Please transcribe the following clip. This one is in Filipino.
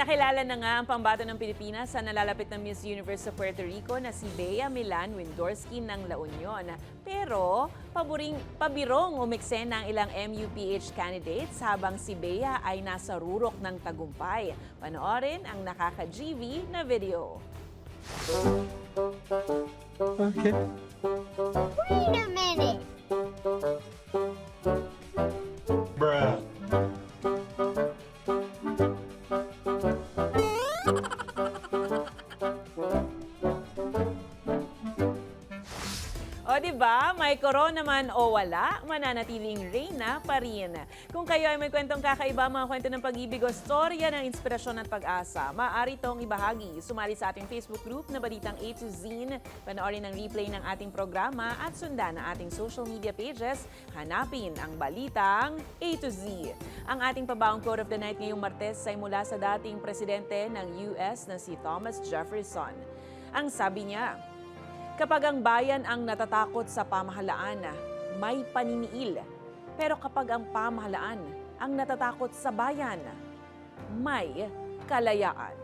Nakilala na nga ang pambato ng Pilipinas sa nalalapit na Miss Universe sa Puerto Rico na si Bea Milan Windorski ng La Union. Pero pabirong umeksena ang ilang MUPH candidates habang si Bea ay nasa rurok ng tagumpay. Panoorin ang nakaka-GV na video. Okay. Wait a minute. Bruh. O diba, may corona man o wala, mananatiling reyna pa rin. Kung kayo ay may kwentong kakaiba, mga kwento ng pag-ibig o storya ng inspirasyon at pag-asa, maaari itong ibahagi. Sumali sa ating Facebook group na Balitang A to Z, panoorin ang replay ng ating programa at sundan ang ating social media pages. Hanapin ang Balitang A to Z. Ang ating pabaong quote of the night ngayong Martes ay mula sa dating presidente ng US na si Thomas Jefferson. Ang sabi niya, kapag ang bayan ang natatakot sa pamahalaan, may paniniil. Pero kapag ang pamahalaan ang natatakot sa bayan, may kalayaan.